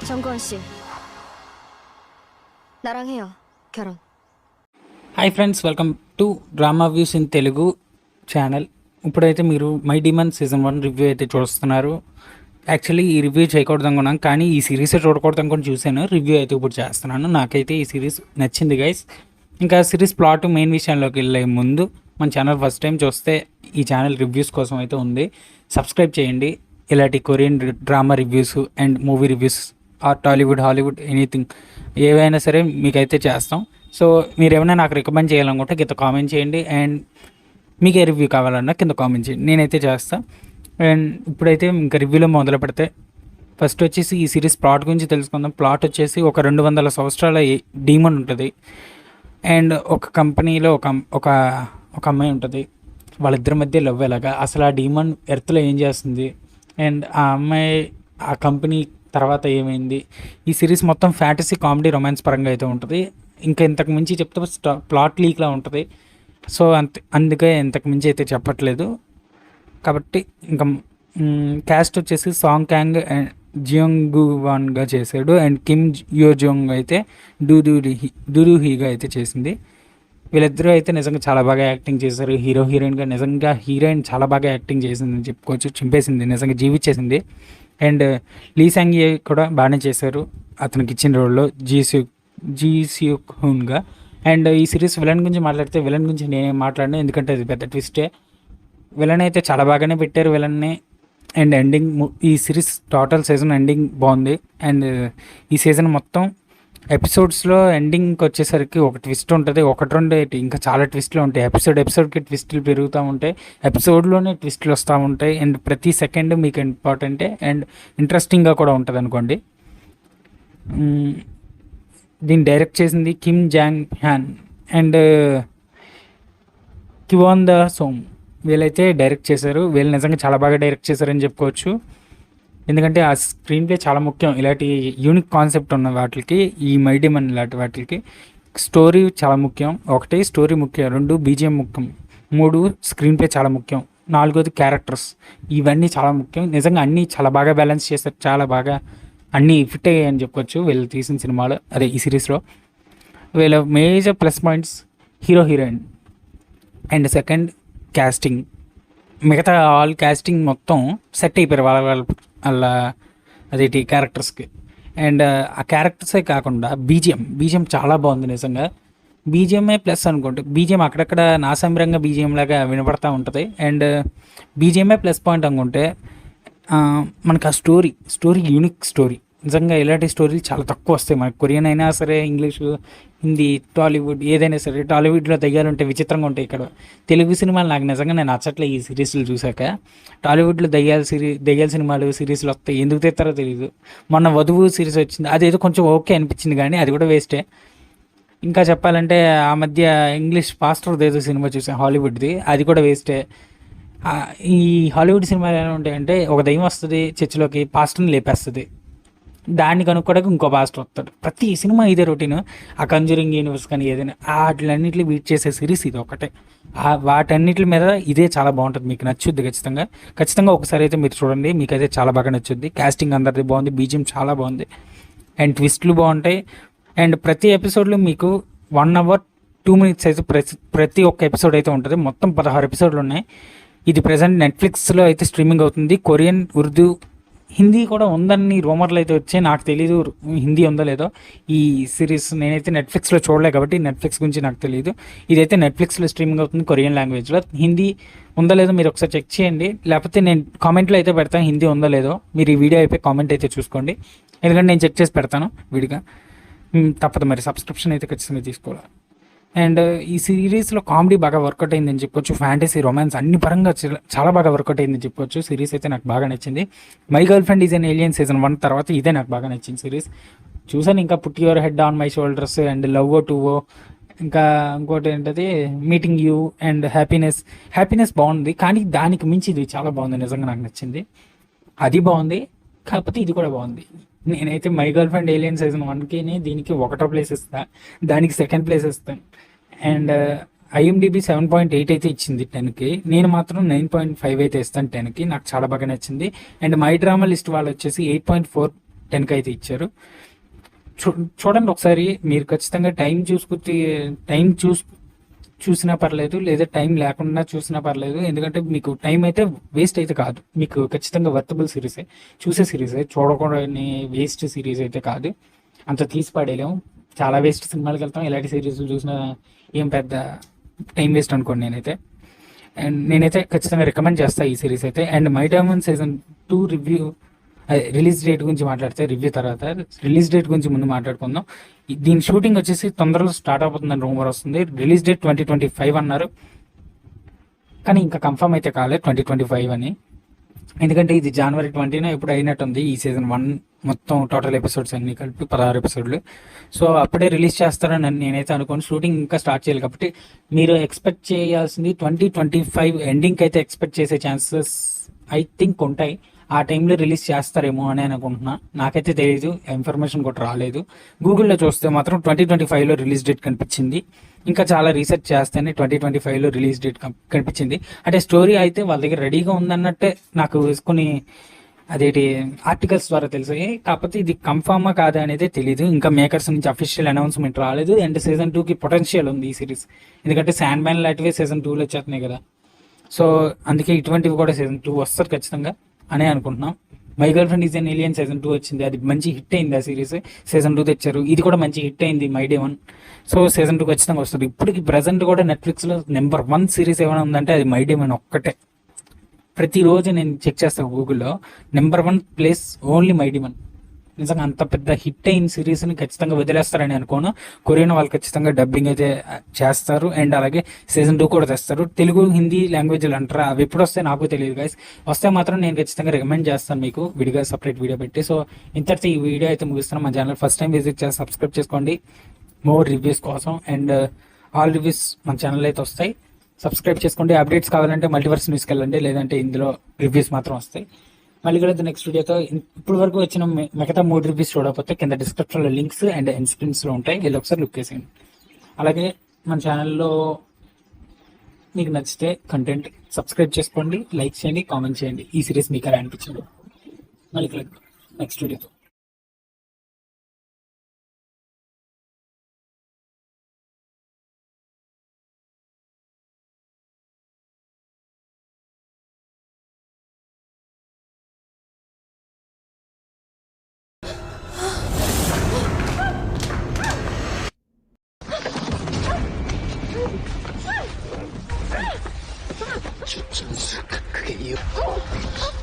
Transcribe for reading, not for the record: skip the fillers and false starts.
정건 씨, 나랑 해요. 결혼. Hi friends, welcome to drama views in Telugu channel. ఇప్పుడైతే మీరు my demand season 1 review అయితే చూస్తున్నారు. యాక్చువల్లీ ఈ రివ్యూ చేయకూడదు అనుకున్నాను, కానీ ఈ సిరీస్ చూడకూడదు అనుకుని చూశాను. రివ్యూ అయితే ఇప్పుడు చేస్తున్నాను. నాకైతే ఈ సిరీస్ నచ్చింది గైస్. ఇంకా సిరీస్ ప్లాట్ మెయిన్ విషయంలోకి వెళ్ళే ముందు మన ఛానల్ ఫస్ట్ టైం చూస్తే ఈ ఛానల్ రివ్యూస్ కోసం అయితే ఉంది. సబ్స్క్రైబ్ చేయండి. ఇలాంటి Korean drama reviews and movie reviews or Tollywood, Hollywood, anything ఏవైనా సరే మీకైతే చేస్తాం. సో మీరు ఏమైనా నాకు రికమెండ్ చేయాలనుకుంటే కింద కామెంట్ చేయండి. అండ్ మీకు ఏ రివ్యూ కావాలన్నా కింద కామెంట్ చేయండి, నేనైతే చేస్తాను. అండ్ ఇప్పుడైతే ఇంకా రివ్యూలో మొదలు పెడితే ఫస్ట్ వచ్చేసి ఈ సిరీస్ ప్లాట్ గురించి తెలుసుకుందాం. ప్లాట్ వచ్చేసి ఒక 200 సంవత్సరాల డీమన్ ఉంటుంది. అండ్ ఒక కంపెనీలో ఒక ఒక అమ్మాయి ఉంటుంది. వాళ్ళిద్దరి మధ్య లవ్ ఎలాగా, అసలు ఆ డీమన్ ఎర్త్లో ఏం చేస్తుంది, అండ్ ఆ అమ్మాయి ఆ కంపెనీ తర్వాత ఏమైంది. ఈ సిరీస్ మొత్తం ఫ్యాంటసీ, కామెడీ, రొమాన్స్ పరంగా అయితే ఉంటుంది. ఇంకా ఇంతకు మించి చెప్తే ప్లాట్ లీక్లా ఉంటుంది. సో అందుకే ఇంతకు మించి అయితే చెప్పట్లేదు. కాబట్టి ఇంకా క్యాస్ట్ వచ్చేసి సాంగ్ క్యాంగ్ అండ్ జియోంగువాన్గా చేశాడు. అండ్ కిమ్ యోజోంగ్ అయితే డూరూహీగా అయితే చేసింది. వీళ్ళిద్దరూ అయితే నిజంగా చాలా బాగా యాక్టింగ్ చేశారు. హీరో హీరోయిన్గా నిజంగా హీరోయిన్ చాలా బాగా యాక్టింగ్ చేసిందని చెప్పుకోవచ్చు. చింపేసింది, నిజంగా జీవిచ్చేసింది. అండ్ లీ సాంగ్యే కూడా బాగానే చేశారు అతనికి ఇచ్చిన రోల్లో జీసియుక్ హూన్గా. అండ్ ఈ సిరీస్ విలన్ గురించి మాట్లాడితే విలన్ గురించి నేనేం మాట్లాడినా, ఎందుకంటే అది పెద్ద ట్విస్టే. విలన్ అయితే చాలా బాగానే పెట్టారు విలన్ని. అండ్ ఎండింగ్ ఈ సిరీస్ టోటల్ సీజన్ ఎండింగ్ బాగుంది. అండ్ ఈ సీజన్ మొత్తం ఎపిసోడ్స్లో ఎండింగ్కి వచ్చేసరికి ఒక ట్విస్ట్ ఉంటుంది, ఒకటి రెండు ఇంకా చాలా ట్విస్ట్లు ఉంటాయి. ఎపిసోడ్కి ట్విస్టులు పెరుగుతూ ఉంటాయి, ఎపిసోడ్లోనే ట్విస్టులు వస్తూ ఉంటాయి. అండ్ ప్రతి సెకండ్ మీకు ఇంపార్టెంటే అండ్ ఇంట్రెస్టింగ్గా కూడా ఉంటుంది అనుకోండి. దీన్ని డైరెక్ట్ చేసింది కిమ్ జాంగ్ హ్యాన్ అండ్ కివాన్ ద సోమ్. వీళ్ళైతే డైరెక్ట్ చేశారు. వీళ్ళు నిజంగా చాలా బాగా డైరెక్ట్ చేశారని చెప్పుకోవచ్చు. ఎందుకంటే ఆ స్క్రీన్ ప్లే చాలా ముఖ్యం. ఇలాంటి యూనిక్ కాన్సెప్ట్ ఉన్న వాటికి, ఈ మైడిమన్ ఇలాంటి వాటికి స్టోరీ చాలా ముఖ్యం. ఒకటి స్టోరీ ముఖ్యం, 2 బీజిఎం ముఖ్యం, 3 స్క్రీన్ ప్లే చాలా ముఖ్యం, 4 క్యారెక్టర్స్. ఇవన్నీ చాలా ముఖ్యం. నిజంగా అన్నీ చాలా బాగా బ్యాలెన్స్ చేశారు, చాలా బాగా అన్నీ ఫిట్ అయ్యాయని చెప్పుకోవచ్చు వీళ్ళు తీసిన సినిమాలో, అదే ఈ సిరీస్లో. వీళ్ళ major plus points hero heroine and second casting. మిగతా ఆల్ క్యాస్టింగ్ మొత్తం సెట్ అయిపోయారు వాళ్ళ అదేంటి క్యారెక్టర్స్కి. అండ్ ఆ క్యారెక్టర్సే కాకుండా బీజిఎం చాలా బాగుంది నిజంగా. బీజిఎంఏ ప్లస్ అనుకోండి. బీజిఎం అక్కడక్కడ నాసంబరంగా బీజిఎం లాగా వినపడతా ఉంటుంది. అండ్ బీజిఎంఏ ప్లస్ పాయింట్ అనుకుంటే మనకు ఆ స్టోరీ యూనిక్ స్టోరీ. నిజంగా ఇలాంటి స్టోరీలు చాలా తక్కువ వస్తాయి మనకు. కొరియన్ అయినా సరే, ఇంగ్లీషు, హిందీ, టాలీవుడ్ ఏదైనా సరే. టాలీవుడ్లో దయ్యాలు ఉంటాయి, విచిత్రంగా ఉంటాయి. ఇక్కడ తెలుగు సినిమాలు నాకు నిజంగా నేను నచ్చట్లే ఈ సిరీస్లు చూశాక. టాలీవుడ్లో దయ్యాల సినిమాలు, సిరీస్లు వస్తాయి, ఎందుకు తెస్తారో తెలియదు. మొన్న వధువు సిరీస్ వచ్చింది, అదేదో కొంచెం ఓకే అనిపించింది, కానీ అది కూడా వేస్టే. ఇంకా చెప్పాలంటే ఆ మధ్య ఇంగ్లీష్ పాస్టర్ ఏదో సినిమా చూసాను హాలీవుడ్ది, అది కూడా వేస్టే. ఈ హాలీవుడ్ సినిమాలు ఎలా ఉంటాయంటే, ఒక దయ్యం వస్తుంది చర్చిలోకి, పాస్టర్ని లేపేస్తుంది, దాన్ని కనుక్కోవడానికి ఇంకో పాస్టర్ వస్తాడు. ప్రతి సినిమా ఇదే రొటీన్. ఆ కంజూరింగ్ యూనివర్స్ కానీ ఏదైనా వాటిలన్నింటినీ బీట్ చేసే సిరీస్ ఇది ఒకటే. వాటన్నిటి మీద ఇదే చాలా బాగుంటుంది, మీకు నచ్చుద్ది ఖచ్చితంగా ఒకసారి అయితే మీరు చూడండి, మీకైతే చాలా బాగా నచ్చుద్ది. కాస్టింగ్ అందరిది బాగుంది, బీజిఎం చాలా బాగుంది, అండ్ ట్విస్ట్లు బాగుంటాయి. అండ్ ప్రతి ఎపిసోడ్లో మీకు 1 hour 2 minutes అయితే ప్రతి ఒక్క ఎపిసోడ్ అయితే ఉంటుంది. మొత్తం 16 ఎపిసోడ్లు ఉన్నాయి. ఇది ప్రజెంట్ నెట్ఫ్లిక్స్లో అయితే స్ట్రీమింగ్ అవుతుంది. కొరియన్, ఉర్దూ, హిందీ కూడా ఉందని రూమర్లు అయితే వచ్చాయి. నాకు తెలీదు హిందీ ఉందో లేదో ఈ సిరీస్. నేనైతే నెట్ఫ్లిక్స్లో చూడలే కాబట్టి నెట్ఫ్లిక్స్ గురించి నాకు తెలియదు. ఇదైతే నెట్ఫ్లిక్స్లో స్ట్రీమింగ్ అవుతుంది కొరియన్ లాంగ్వేజ్లో. హిందీ ఉందో లేదో మీరు ఒకసారి చెక్ చేయండి, లేకపోతే నేను కామెంట్లో అయితే పెడతాను హిందీ ఉందో లేదో. మీరు ఈ వీడియో అయిపోయి కామెంట్ అయితే చూసుకోండి, ఎందుకంటే నేను చెక్ చేసి పెడతాను విడిగా. తప్పదు మరి, సబ్స్క్రిప్షన్ అయితే ఖచ్చితంగా తీసుకోవాలి. అండ్ ఈ సిరీస్లో కామెడీ బాగా వర్కౌట్ అయిందని చెప్పొచ్చు. ఫ్యాంటసీ, రొమాన్స్ అన్ని పరంగా చాలా బాగా వర్కౌట్ అయిందని చెప్పొచ్చు. సిరీస్ అయితే నాకు బాగా నచ్చింది. My girl friend is an alien season 1 తర్వాత ఇదే నాకు బాగా నచ్చింది సిరీస్. చూసాను ఇంకా put your head on my shoulders and love O two O, ఇంకా ఇంకోటి ఏంటది మీటింగ్ యూ అండ్ హ్యాపీనెస్ బాగుంది. కానీ దానికి మించి ఇది చాలా బాగుంది, నిజంగా నాకు నచ్చింది. అది బాగుంది, కాకపోతే ఇది కూడా బాగుంది. నేనైతే my girl friend alien season 1కి దీనికి 1వ ప్లేస్ ఇస్తాను, దానికి 2nd ప్లేస్ ఇస్తాను. అండ్ IMDb 7.8 అయితే ఇచ్చింది 10కి, నేను మాత్రం 9.5 అయితే ఇస్తాను 10కి. నాకు చాలా బాగా నచ్చింది. అండ్ మై డ్రామా లిస్ట్ వాళ్ళు వచ్చేసి 8.4 10కి అయితే ఇచ్చారు. చూడండి ఒకసారి. మీరు ఖచ్చితంగా టైం చూసినా పర్లేదు, లేదా టైం లేకుండా చూసినా పర్లేదు. ఎందుకంటే మీకు టైం అయితే వేస్ట్ అయితే కాదు, మీకు ఖచ్చితంగా వర్తబుల్ సిరీసే, చూసే సిరీసే, చూడకూడని వేస్ట్ సిరీస్ అయితే కాదు. అంత తీసి పడేయలేము. చాలా వేస్ట్ సినిమాలకు వెళ్తాం, ఇలాంటి సిరీస్ చూసినా ఏం పెద్ద టైం వేస్ట్ అనుకోండి నేనైతే. అండ్ నేనైతే ఖచ్చితంగా రికమెండ్ చేస్తాను ఈ సిరీస్ అయితే. And my diamond season 2 review, release date గురించి మాట్లాడితే రివ్యూ తర్వాత, రిలీజ్ డేట్ గురించి ముందు మాట్లాడుకుందాం. దీని షూటింగ్ వచ్చేసి తొందరలో స్టార్ట్ అయిపోతుందని రూమర్ వస్తుంది. రిలీజ్ డేట్ 2025 అన్నారు, కానీ ఇంకా కన్ఫర్మ్ అయితే కాలేదు 2025 అని. ఎందుకంటే ఇది January 20న ఎప్పుడు అయినట్టుంది ఈ సీజన్ 1 మొత్తం టోటల్ ఎపిసోడ్స్ అన్ని కలిపి 16 ఎపిసోడ్లు. సో అప్పుడే రిలీజ్ చేస్తారని నేనైతే అనుకోను. షూటింగ్ ఇంకా స్టార్ట్ చేయాలి కాబట్టి మీరు ఎక్స్పెక్ట్ చేయాల్సింది 2025 ఎండింగ్కి అయితే ఎక్స్పెక్ట్ చేసే ఛాన్సెస్ ఐ థింక్ ఉంటాయి. ఆ టైంలో రిలీజ్ చేస్తారేమో అని అనుకుంటున్నా. నాకైతే తెలియదు, ఇన్ఫర్మేషన్ కూడా రాలేదు. గూగుల్లో చూస్తే మాత్రం 2025లో రిలీజ్ డేట్ కనిపించింది. ఇంకా చాలా రీసెర్చ్ చేస్తేనే 2025లో రిలీజ్ డేట్ కనిపించింది. అంటే స్టోరీ అయితే వాళ్ళ దగ్గర రెడీగా ఉందన్నట్టే నాకు కొన్ని ఆర్టికల్స్ ద్వారా తెలిసాయి. కాకపోతే ఇది కన్ఫామా కాదా అనేది తెలియదు. ఇంకా మేకర్స్ నుంచి అఫీషియల్ అనౌన్స్మెంట్ రాలేదు. అండ్ సీజన్ 2కి పొటెన్షియల్ ఉంది ఈ సిరీస్, ఎందుకంటే శాండ్ మ్యాన్ లాంటివే సీజన్ 2లో వచ్చేస్తున్నాయి కదా. సో అందుకే ఇటువంటివి కూడా సీజన్ 2 వస్తారు ఖచ్చితంగా అనే అనుకుంటున్నాం. My girl friend is an alien season 2 వచ్చింది, అది మంచి హిట్ అయింది. ఆ సిరీస్ సీజన్ 2 తెచ్చారు, ఇది కూడా మంచి హిట్ అయింది మై డే 1. సో సీజన్ 2 ఖచ్చితంగా వస్తుంది. ఇప్పటికి ప్రజెంట్ కూడా నెట్ఫ్లిక్స్లో నెంబర్ 1 సిరీస్ ఏమైనా ఉందంటే అది మై డే 1 ఒక్కటే. ప్రతిరోజు నేను చెక్ చేస్తాను గూగుల్లో, number 1 place only my day 1. నిజంగా అంత పెద్ద హిట్ అయిన సిరీస్ని ఖచ్చితంగా వదిలేస్తారని అనుకోను. కొరియన్ వాళ్ళు ఖచ్చితంగా డబ్బింగ్ అయితే చేస్తారు, అండ్ అలాగే సీజన్ 2 కూడా తెస్తారు. తెలుగు, హిందీ లాంగ్వేజ్లు అంటారా, అవి ఎప్పుడు వస్తే నాకు తెలియదు గైస్. వస్తే మాత్రం నేను ఖచ్చితంగా రికమెండ్ చేస్తాను మీకు విడిగా సపరేట్ వీడియో పెట్టి. సో ఇంతటితో ఈ వీడియో అయితే ముగిస్తున్నాను. మా ఛానల్ ఫస్ట్ టైం విజిట్ చేసి సబ్స్క్రైబ్ చేసుకోండి మోర్ రివ్యూస్ కోసం. అండ్ ఆల్ రివ్యూస్ మన ఛానల్ అయితే వస్తాయి, సబ్స్క్రైబ్ చేసుకోండి. అప్డేట్స్ కావాలంటే మల్టీవర్స్ న్యూస్కి వెళ్ళండి, లేదంటే ఇందులో రివ్యూస్ మాత్రం వస్తాయి. మళ్ళీ కూడా నెక్స్ట్ వీడియోతో. ఇప్పుడు వరకు వచ్చిన మిగతా 3 రివ్యూస్ చూడకపోతే కింద డిస్క్రిప్షన్లో లింక్స్ అండ్ ఎండ్ స్క్రీన్స్లో ఉంటాయి, వెళ్ళి ఒకసారి లుక్ వేసేయండి. అలాగే మన ఛానల్లో మీకు నచ్చితే కంటెంట్ సబ్స్క్రైబ్ చేసుకోండి, లైక్ చేయండి, కామెంట్ చేయండి. ఈ సిరీస్ మీకు ఎలా అనిపించింది. మళ్ళీ నెక్స్ట్ వీడియోతో.这真是可以。